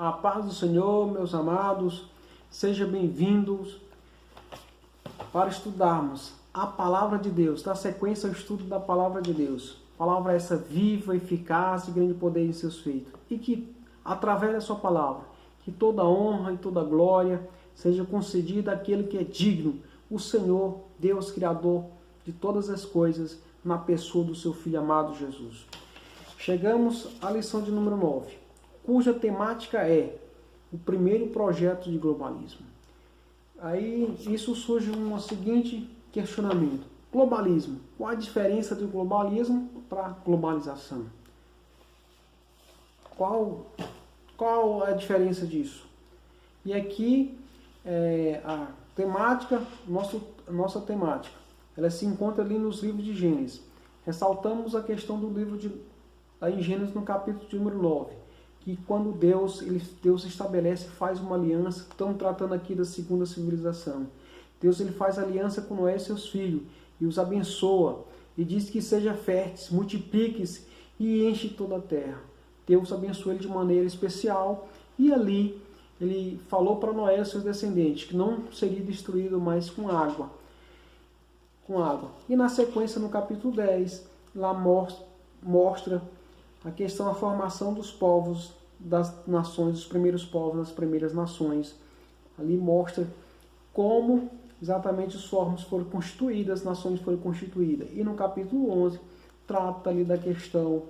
A paz do Senhor, meus amados, sejam bem-vindos para estudarmos a Palavra de Deus, dar sequência ao estudo da Palavra de Deus. Palavra essa viva, eficaz, de grande poder em seus feitos. E que, através da sua palavra, que toda honra e toda glória seja concedida àquele que é digno, o Senhor, Deus Criador de todas as coisas, na pessoa do seu Filho amado Jesus. Chegamos à lição de número 9. Cuja temática é o primeiro projeto de globalismo. Aí isso surge um seguinte questionamento. Globalismo. Qual a diferença do globalismo para a globalização? Qual a diferença disso? E aqui a temática, nossa temática, ela se encontra ali nos livros de Gênesis. Ressaltamos a questão do livro em Gênesis no capítulo de número 9. Que quando Deus estabelece, faz uma aliança, estamos tratando aqui da segunda civilização. Deus ele faz aliança com Noé e seus filhos, e os abençoa, e diz que seja férteis, multiplique-se e enche toda a terra. Deus abençoou ele de maneira especial, e ali ele falou para Noé e seus descendentes, que não seria destruído mais com água. E na sequência, no capítulo 10, lá mostra a questão da formação dos povos, das nações, dos primeiros povos, das primeiras nações. Ali mostra como exatamente os povos foram constituídos, as nações foram constituídas. E no capítulo 11, trata ali da questão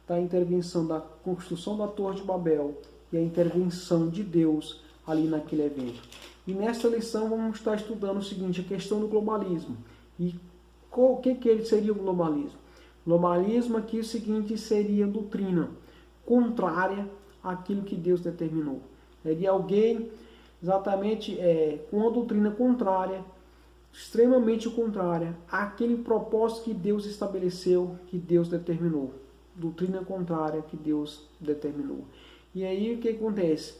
da intervenção, da construção da Torre de Babel e a intervenção de Deus ali naquele evento. E nesta lição vamos estar estudando o seguinte, a questão do globalismo. E o que seria o globalismo? Globalismo aqui é o seguinte, seria doutrina contrária àquilo que Deus determinou. É de alguém exatamente com uma doutrina contrária, extremamente contrária àquele propósito que Deus estabeleceu, que Deus determinou. Doutrina contrária que Deus determinou. E aí o que acontece?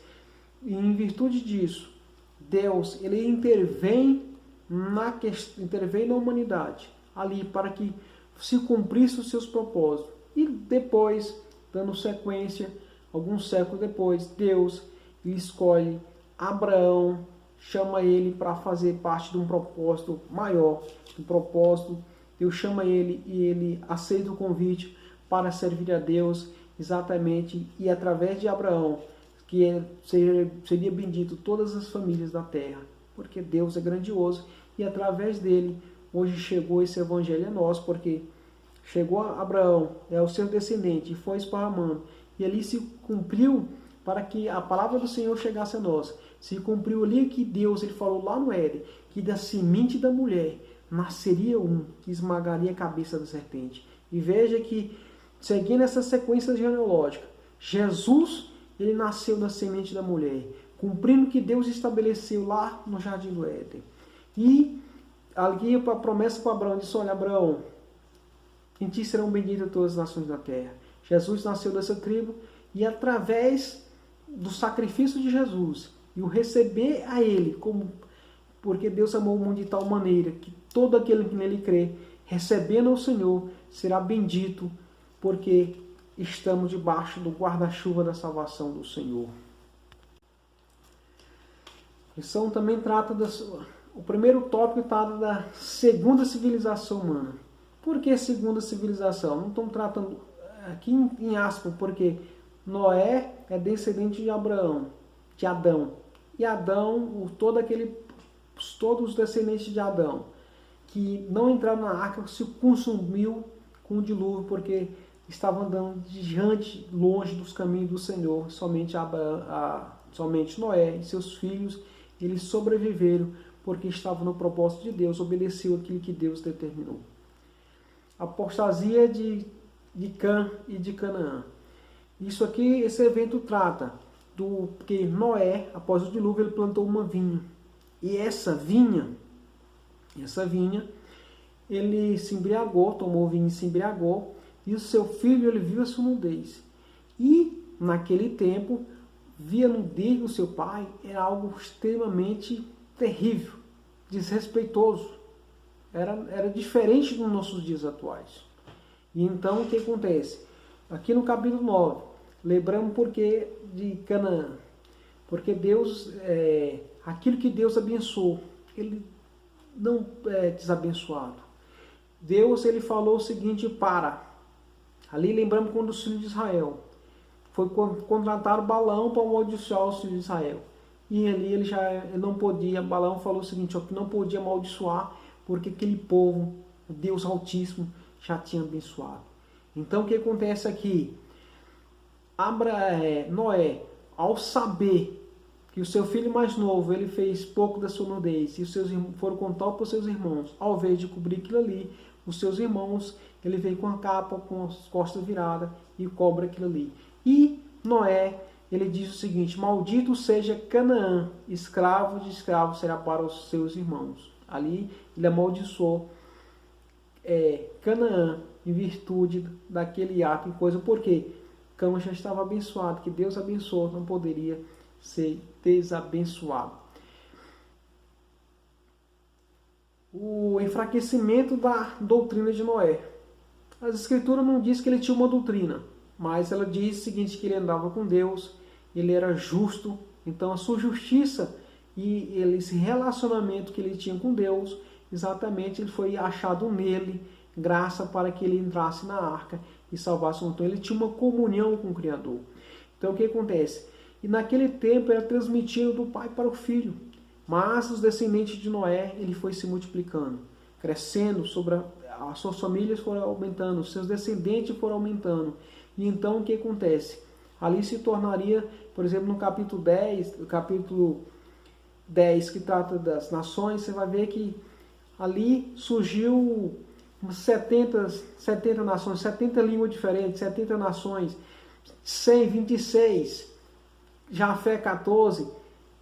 Em virtude disso, Deus ele intervém na humanidade, ali para que se cumprisse os seus propósitos. E depois, dando sequência, alguns séculos depois, Deus escolhe Abraão, chama ele para fazer parte de um propósito maior, um propósito. Deus chama ele e ele aceita o convite para servir a Deus, exatamente, e através de Abraão, que seria bendito todas as famílias da terra, porque Deus é grandioso e através dele hoje chegou esse evangelho a nós, porque chegou a Abraão, o seu descendente, e foi esparramando. E ali se cumpriu para que a palavra do Senhor chegasse a nós. Se cumpriu ali que Deus ele falou lá no Éden, que da semente da mulher nasceria um que esmagaria a cabeça da serpente. E veja que, seguindo essa sequência genealógica, Jesus ele nasceu da semente da mulher, cumprindo o que Deus estabeleceu lá no Jardim do Éden. E ali a promessa para Abraão disse, olha Abraão, em ti serão benditas todas as nações da terra. Jesus nasceu dessa tribo e através do sacrifício de Jesus e o receber a ele, porque Deus amou o mundo de tal maneira que todo aquele que nele crê, recebendo o Senhor, será bendito, porque estamos debaixo do guarda-chuva da salvação do Senhor. A lição também trata o primeiro tópico trata da segunda civilização humana. Por que segunda civilização? Não estamos tratando aqui em aspas, porque Noé é descendente de Abraão, de Adão. E Adão, todos os descendentes de Adão, que não entraram na arca, se consumiu com o dilúvio, porque estavam andando longe dos caminhos do Senhor. Somente Noé e seus filhos, eles sobreviveram, porque estavam no propósito de Deus, obedeceu aquilo que Deus determinou. A apostasia de Cã e de Canaã. Isso aqui, esse evento trata que Noé, após o dilúvio, ele plantou uma vinha. E essa vinha, ele se embriagou, tomou vinho e se embriagou, e o seu filho, ele viu a sua nudez. E, naquele tempo, ver a nudez do seu pai era algo extremamente terrível, desrespeitoso. Era diferente dos nossos dias atuais. E então o que acontece? Aqui no capítulo 9, lembramos porque de Canaã. Porque Deus, aquilo que Deus abençoou, ele não é desabençoado. Deus, ele falou o seguinte ali lembramos quando os filhos de Israel foi contratar Balaão para amaldiçoar os filhos de Israel. E ali ele não podia, Balaão falou o seguinte, ó, que não podia amaldiçoar, porque aquele povo, o Deus Altíssimo, já tinha abençoado. Então o que acontece aqui? Noé, ao saber que o seu filho mais novo, ele fez pouco da sua nudez, e os seus irmãos foram contar para os seus irmãos, ao invés de cobrir aquilo ali, os seus irmãos, ele veio com a capa, com as costas viradas, e cobre aquilo ali. E Noé, ele diz o seguinte, maldito seja Canaã, escravo de escravo será para os seus irmãos. Ali ele amaldiçoou Canaã em virtude daquele ato e coisa, porque Canaã já estava abençoado, que Deus abençoou, não poderia ser desabençoado. O enfraquecimento da doutrina de Noé. As escrituras não diz que ele tinha uma doutrina, mas ela diz o seguinte, que ele andava com Deus, ele era justo, então a sua justiça e esse relacionamento que ele tinha com Deus, exatamente ele foi achado nele, graça para que ele entrasse na arca e salvasse o mundo. Então ele tinha uma comunhão com o Criador. Então o que acontece? E naquele tempo era transmitido do pai para o filho. Mas os descendentes de Noé, ele foi se multiplicando, crescendo, as suas famílias foram aumentando, os seus descendentes foram aumentando. E então o que acontece? Ali se tornaria, por exemplo, no capítulo 10, que trata das nações, você vai ver que ali surgiu 70 nações, 70 línguas diferentes, 70 nações, 126, Jafé 14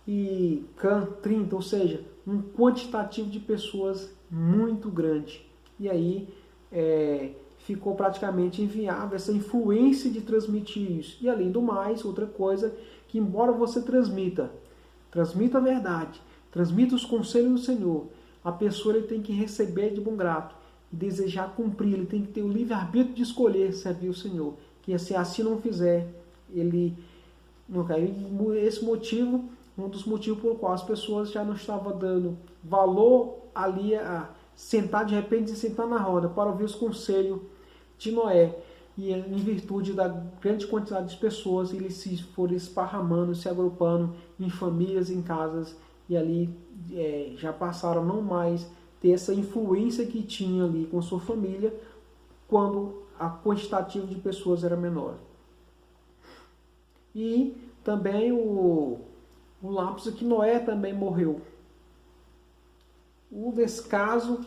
e Cã 30, ou seja, um quantitativo de pessoas muito grande. E aí ficou praticamente inviável essa influência de transmitir isso. E além do mais, outra coisa, que embora você transmita a verdade, transmita os conselhos do Senhor, a pessoa ele tem que receber de bom grado, desejar cumprir, ele tem que ter o livre-arbítrio de escolher servir o Senhor, que se assim não fizer, ele não cai. Esse motivo, um dos motivos por qual as pessoas já não estavam dando valor ali a sentar de repente, sentar na roda para ouvir os conselhos de Noé, e em virtude da grande quantidade de pessoas, eles se foram esparramando, se agrupando em famílias, em casas, e ali já passaram a não mais ter essa influência que tinha ali com sua família, quando a quantitativa de pessoas era menor. E também o lapso que Noé também morreu. O descaso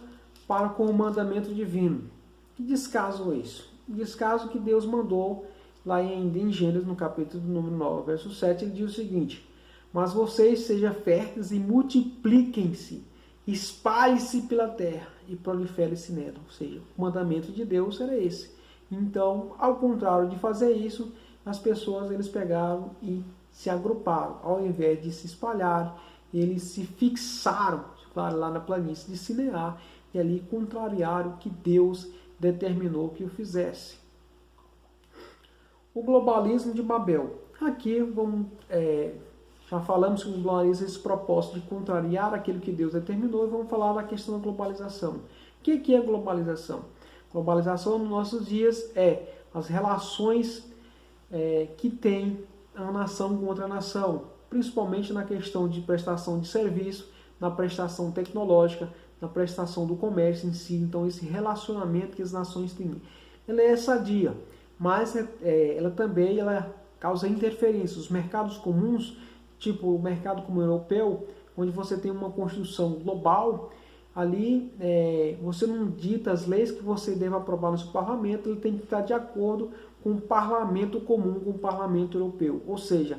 para com o mandamento divino. Que descaso é isso? O descaso que Deus mandou lá em Gênesis, no capítulo número 9, verso 7, ele diz o seguinte: mas vocês sejam férteis e multipliquem-se, espalhem-se pela terra e proliferem-se nela. Ou seja, o mandamento de Deus era esse. Então, ao contrário de fazer isso, as pessoas eles pegaram e se agruparam. Ao invés de se espalhar, eles se fixaram lá na planície de Sinear e ali contrariaram o que Deus determinou que o fizesse. O globalismo de Babel. Aqui já falamos que o globalismo é esse propósito de contrariar aquilo que Deus determinou, e vamos falar da questão da globalização. O que é globalização? Globalização nos nossos dias é as relações que tem uma nação com outra nação, principalmente na questão de prestação de serviço, na prestação tecnológica, na prestação do comércio em si. Então esse relacionamento que as nações têm, ela é sadia, mas ela também causa interferência. Os mercados comuns, tipo o mercado comum europeu, onde você tem uma construção global, ali você não dita as leis que você deve aprovar no seu parlamento, ele tem que estar de acordo com o parlamento comum, com o parlamento europeu, ou seja,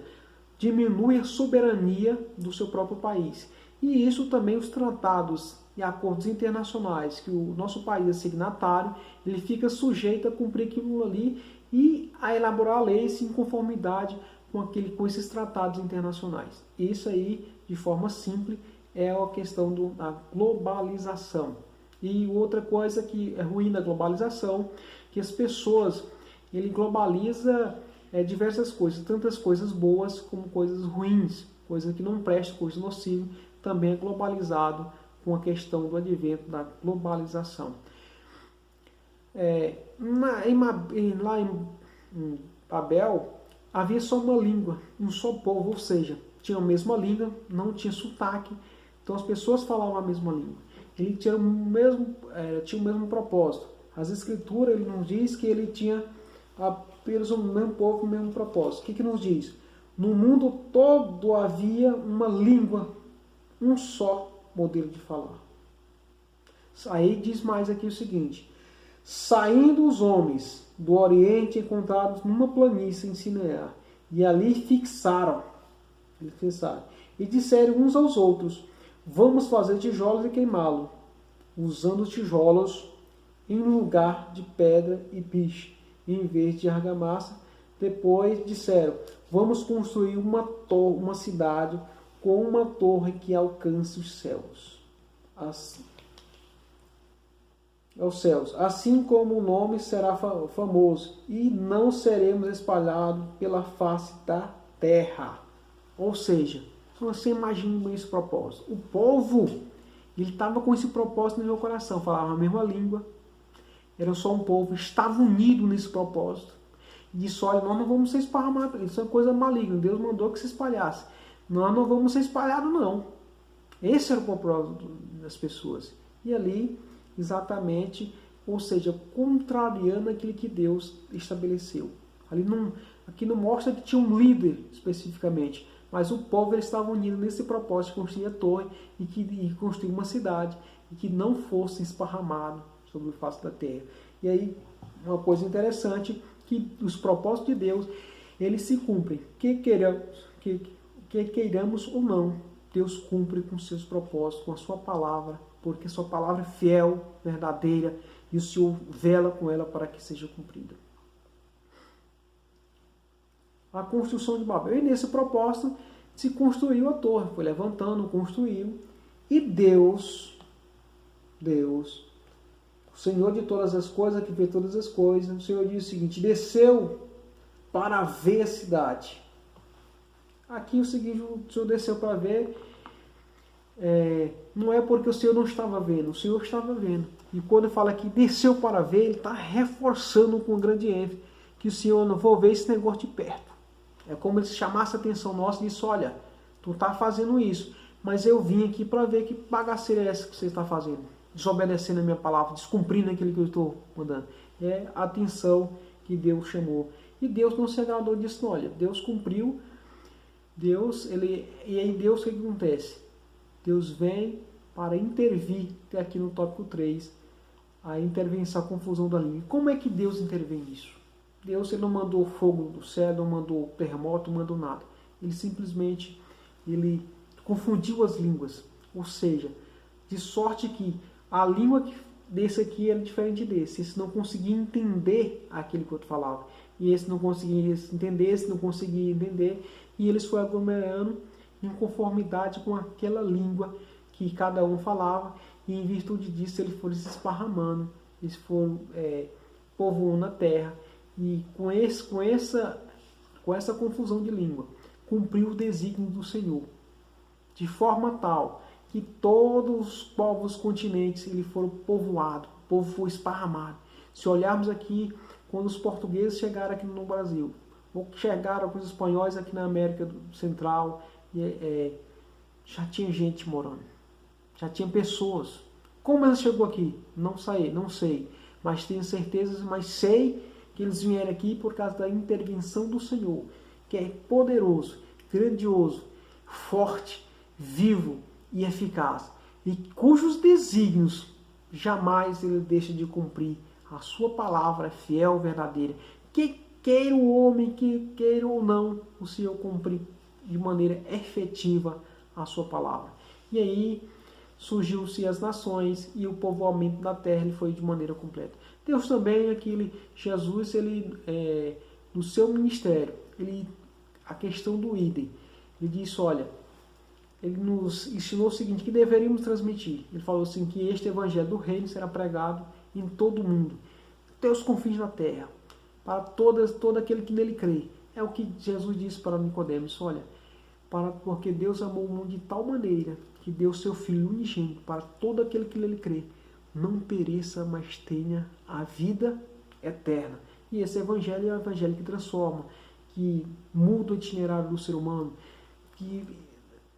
diminui a soberania do seu próprio país. E isso também os tratados e acordos internacionais que o nosso país é signatário, ele fica sujeito a cumprir aquilo ali e a elaborar leis em conformidade com esses tratados internacionais. Isso aí, de forma simples, é a questão da globalização. E outra coisa que é ruim da globalização, que as pessoas, ele globaliza diversas coisas, tantas coisas boas como coisas ruins, coisas que não prestam, coisas nocivas, também é globalizado com a questão do advento da globalização. Lá em Babel, havia só uma língua, um só povo, ou seja, tinha a mesma língua, não tinha sotaque, então as pessoas falavam a mesma língua. Ele tinha o mesmo propósito. As escrituras, ele nos diz que ele tinha apenas o mesmo povo, o mesmo propósito. O que nos diz? No mundo todo havia uma língua, um só modelo de falar. Aí diz mais aqui o seguinte: saindo os homens do Oriente, encontrados numa planície em Sinear, e ali fixaram, e disseram uns aos outros: vamos fazer tijolos e queimá-lo, usando tijolos em lugar de pedra e piche, em vez de argamassa. Depois disseram: vamos construir uma cidade com uma torre que alcance os céus. Assim como o nome será famoso, e não seremos espalhados pela face da terra. Ou seja, você imagina esse propósito. O povo, ele estava com esse propósito no meu coração, falava a mesma língua, era só um povo, estava unido nesse propósito. E disse: olha, nós não vamos ser esparramados, isso é uma coisa maligna, Deus mandou que se espalhasse. Nós não vamos ser espalhados, não. Esse era o propósito das pessoas. E ali, exatamente, ou seja, contrariando aquilo que Deus estabeleceu. Aqui não mostra que tinha um líder especificamente, mas o povo estava unido nesse propósito de construir a torre e construir uma cidade, e que não fosse esparramado sobre o face da terra. E aí, uma coisa interessante, que os propósitos de Deus, eles se cumprem. Que queiramos ou não, Deus cumpre com seus propósitos, com a sua palavra, porque a sua palavra é fiel, verdadeira, e o Senhor vela com ela para que seja cumprida. A construção de Babel. E nesse propósito se construiu a torre, foi levantando, construiu, e Deus, o Senhor de todas as coisas, que vê todas as coisas, o Senhor diz o seguinte: desceu para ver a cidade. Aqui o seguinte, o Senhor desceu para ver, não é porque o Senhor não estava vendo, o Senhor estava vendo. E quando fala que desceu para ver, ele está reforçando com grande ênfase que o Senhor não vou ver esse negócio de perto. É como ele chamasse a atenção nossa e disse: olha, tu está fazendo isso, mas eu vim aqui para ver que bagaceira é essa que você está fazendo, desobedecendo a minha palavra, descumprindo aquilo que eu estou mandando. É a atenção que Deus chamou. E Deus não se agradou disso, não. Olha, Deus cumpriu. E aí Deus, o que acontece? Deus vem para intervir, até aqui no tópico 3, a intervenção, a confusão da língua. Como é que Deus intervém nisso? Deus, ele não mandou fogo do céu, não mandou terremoto, não mandou nada. Ele simplesmente confundiu as línguas. Ou seja, de sorte que a língua desse aqui era diferente desse. Esse não conseguia entender aquilo que o outro falava. E esse não conseguia entender, esse não conseguia entender. E eles foram aglomerando em conformidade com aquela língua que cada um falava. E em virtude disso eles foram se esparramando. Eles foram povoando a terra. E com essa confusão de língua, cumpriu o desígnio do Senhor. De forma tal que todos os povos continentes foram povoados, o povo foi esparramado. Se olharmos aqui, quando os portugueses chegaram aqui no Brasil, ou chegaram com os espanhóis aqui na América Central, já tinha gente morando, já tinha pessoas. Como ela chegou aqui? Não sei, mas tenho certeza, mas sei que eles vieram aqui por causa da intervenção do Senhor, que é poderoso, grandioso, forte, vivo e eficaz, e cujos desígnios jamais ele deixa de cumprir. A sua palavra é fiel, verdadeira. Que queira o homem, que queira ou não, o Senhor cumpre de maneira efetiva a sua palavra. E aí surgiu-se as nações e o povoamento da terra ele foi de maneira completa. Deus também, Jesus, no seu ministério, a questão do idem, ele disse: olha, ele nos ensinou o seguinte, que deveríamos transmitir. Ele falou assim, que este evangelho do reino será pregado em todo o mundo, até os confins da terra, para todo aquele que nele crê. É o que Jesus disse para Nicodemos, olha, porque Deus amou o mundo de tal maneira que deu seu Filho unigênito para todo aquele que nele crê, não pereça, mas tenha a vida eterna. E esse evangelho é o evangelho que transforma, que muda o itinerário do ser humano, que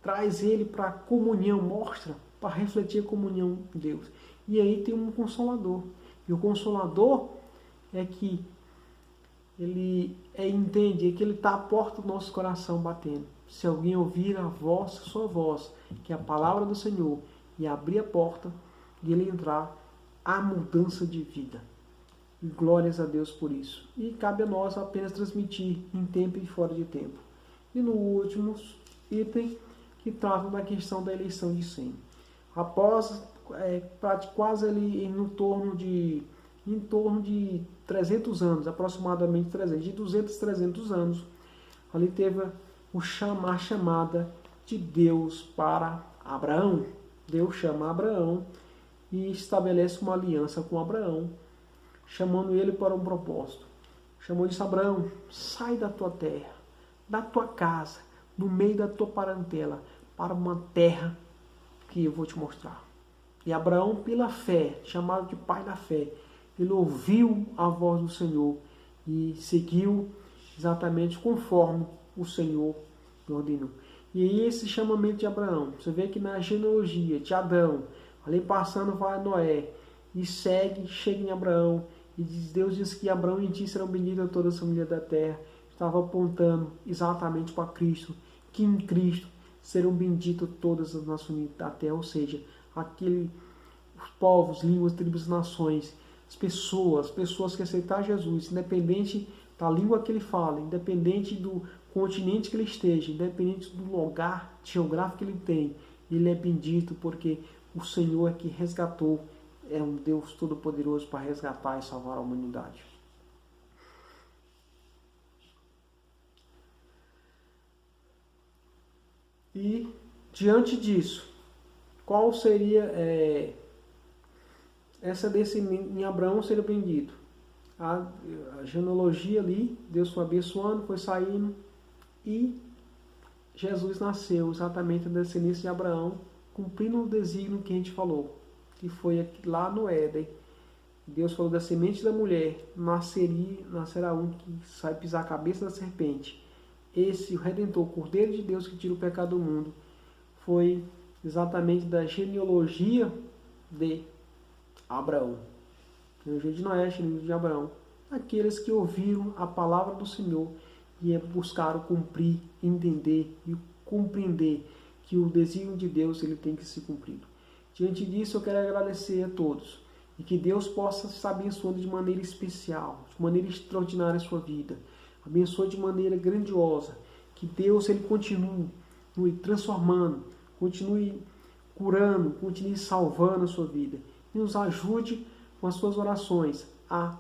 traz ele para a comunhão, mostra, para refletir a comunhão de Deus. E aí tem um Consolador. E o Consolador é que ele entende, é que ele está à porta do nosso coração batendo. Se alguém ouvir a sua voz, que é a palavra do Senhor, e abrir a porta, e ele entrar, há mudança de vida. E glórias a Deus por isso. E cabe a nós apenas transmitir em tempo e fora de tempo. E no último item, que trata da questão da eleição de Sem. Após quase ali em torno de 300 anos, aproximadamente 300, de 200 a 300 anos, ali teve a chamada de Deus para Abraão. Deus chama Abraão e estabelece uma aliança com Abraão, chamando ele para um propósito. Chamou e disse: Abraão, sai da tua terra, da tua casa, no meio da tua parentela, para uma terra que eu vou te mostrar. E Abraão, pela fé, chamado de pai da fé, ele ouviu a voz do Senhor e seguiu exatamente conforme o Senhor ordenou. E aí esse chamamento de Abraão, você vê que na genealogia de Adão, ali passando vai Noé, e chega em Abraão, e Deus diz que Abraão e ti serão benditas todas as famílias da terra. Estava apontando exatamente para Cristo, que em Cristo serão benditas todas as nações da terra, ou seja, os povos, línguas, tribos, nações, as pessoas que aceitar Jesus, independente da língua que ele fala, independente do continente que ele esteja, independente do lugar geográfico que ele tem, ele é bendito porque o Senhor é que resgatou, é um Deus todo-poderoso para resgatar e salvar a humanidade. E, diante disso, qual seria essa descendência em Abraão seria bendito? A genealogia ali, Deus foi abençoando, foi saindo, e Jesus nasceu exatamente da descendência de Abraão, cumprindo o desígnio que a gente falou, que foi lá no Éden. Deus falou: da semente da mulher nascerá um que sai pisar a cabeça da serpente. Esse, o Redentor, o Cordeiro de Deus que tira o pecado do mundo, foi exatamente da genealogia de Abraão. Genealogia de Noé, genealogia de Abraão. Aqueles que ouviram a palavra do Senhor e buscaram cumprir, entender e compreender que o desígnio de Deus ele tem que ser cumprido. Diante disso, eu quero agradecer a todos e que Deus possa estar abençoando de maneira especial, de maneira extraordinária a sua vida. Abençoe de maneira grandiosa. Que Deus ele continue transformando, continue curando, continue salvando a sua vida. E nos ajude com as suas orações a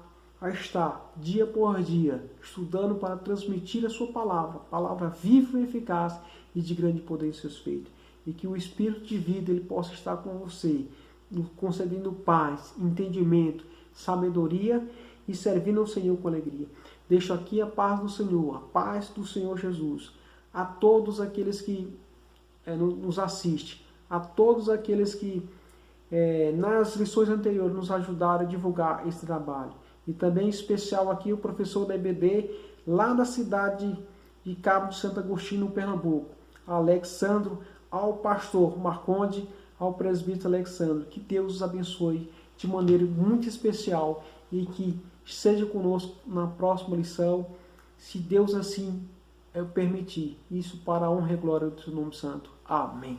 estar dia por dia estudando para transmitir a sua palavra viva e eficaz e de grande poder em seus feitos. E que o Espírito de vida ele possa estar com você, concedendo paz, entendimento, sabedoria e servindo ao Senhor com alegria. Deixo aqui a paz do Senhor, a paz do Senhor Jesus, a todos aqueles que nos assistem, a todos aqueles que nas lições anteriores nos ajudaram a divulgar esse trabalho. E também em especial aqui o professor da EBD, lá da cidade de Cabo de Santo Agostinho, no Pernambuco, Alexandro, ao pastor Marconde, ao presbítero Alexandre. Que Deus os abençoe de maneira muito especial e que seja conosco na próxima lição, se Deus assim permitir. Isso para a honra e glória do seu nome santo. Amém.